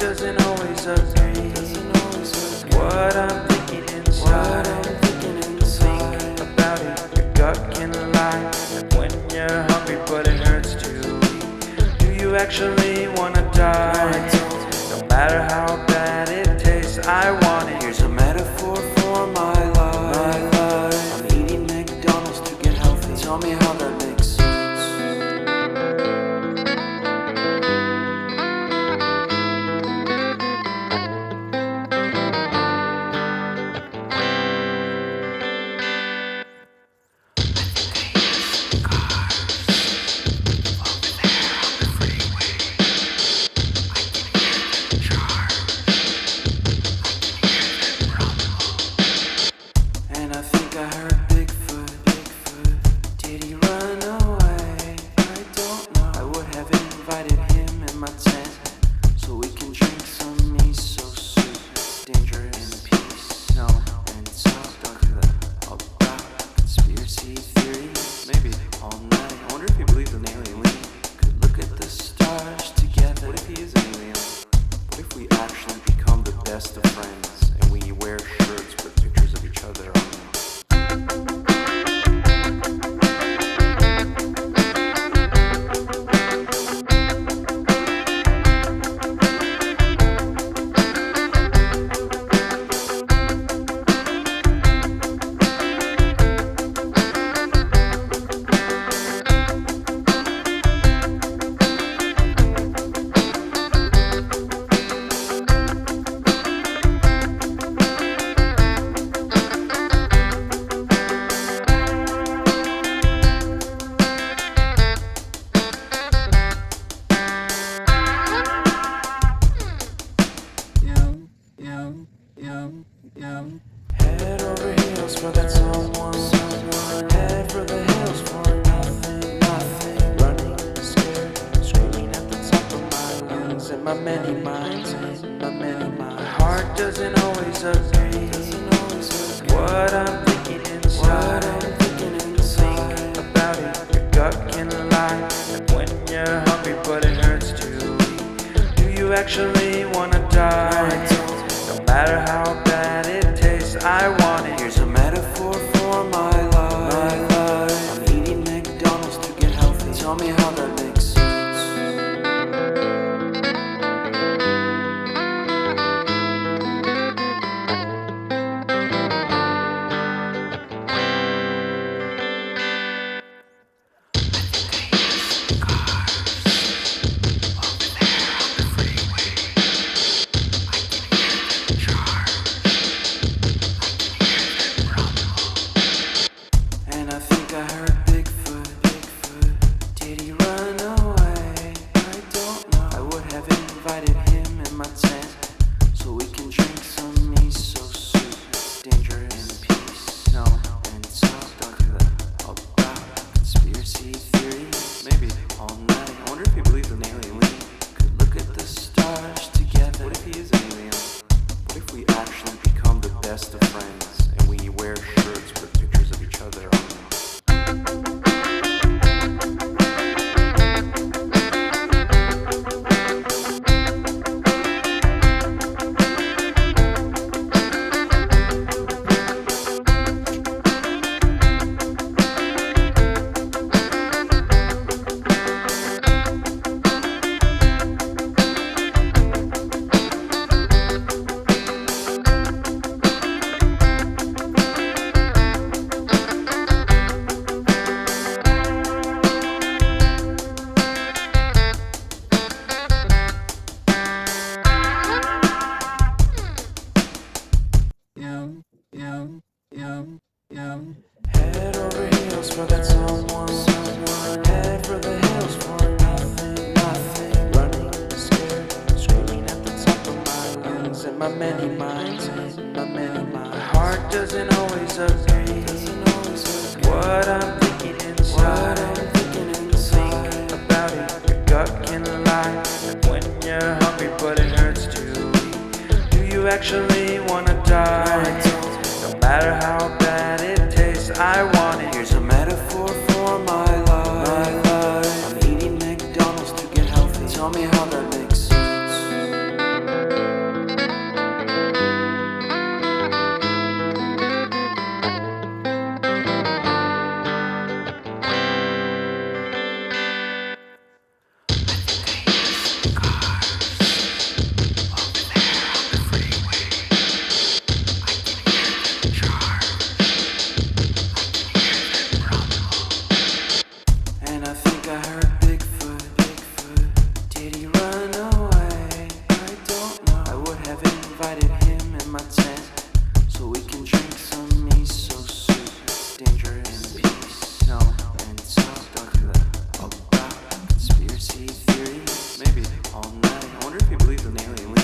doesn't always agree. What I'm thinking inside. Think about it, your gut can lie. And when you're hungry but it hurts to eat, do you actually wanna die? No matter how bad it tastes, I want it. Here's a metaphor for my life. I'm eating McDonald's to get healthy. Tell me how that makes sense. And I think I heard Bigfoot. Did he run away? I don't know. I would have invited him in my tent so we can drink some miso soup. Dangerous in peace. No, and talk. Don't do that. About conspiracy theories. Maybe all night. I wonder if he believes in alien league. Could look at the stars together. What if he is an alien? What if we actually become the best of friends and we wear shirts with pictures of each other on them? Head over heels for that someone. Head for the hills for nothing. Running scared, screaming at the top of my lungs. In my many minds, my heart doesn't always agree. What I'm thinking inside. Think about it, your gut can lie. And when you're hungry but it hurts to eat, do you actually wanna die? No matter how bad it tastes, I want it. Here's a metaphor for my life. I'm eating McDonald's to get healthy. Tell me how that makes sense. And I think I heard Bigfoot. Did he run away? I don't know. I would have invited him in my tent so we can drink some miso soup. Dangerous in peace. No, and talk. Don't do that. About conspiracy theories. Maybe all night. I wonder if he believes in alien league. Could look at the stars together. What if he is an alien? What if we actually become the best of friends and we wear shirts with pictures of each other on them? Head over heels for that someone. Head for the hills for nothing. Running scared, screaming at the top of my lungs. In my many minds, my heart doesn't always agree. What I'm thinking inside. Think about it, your gut can lie. And when you're hungry but it hurts to eat, do you actually wanna die? No matter how bad it tastes, I want it. Here's a metaphor for my life. I'm eating McDonald's to get healthy. Tell me how that makes sense. an alien.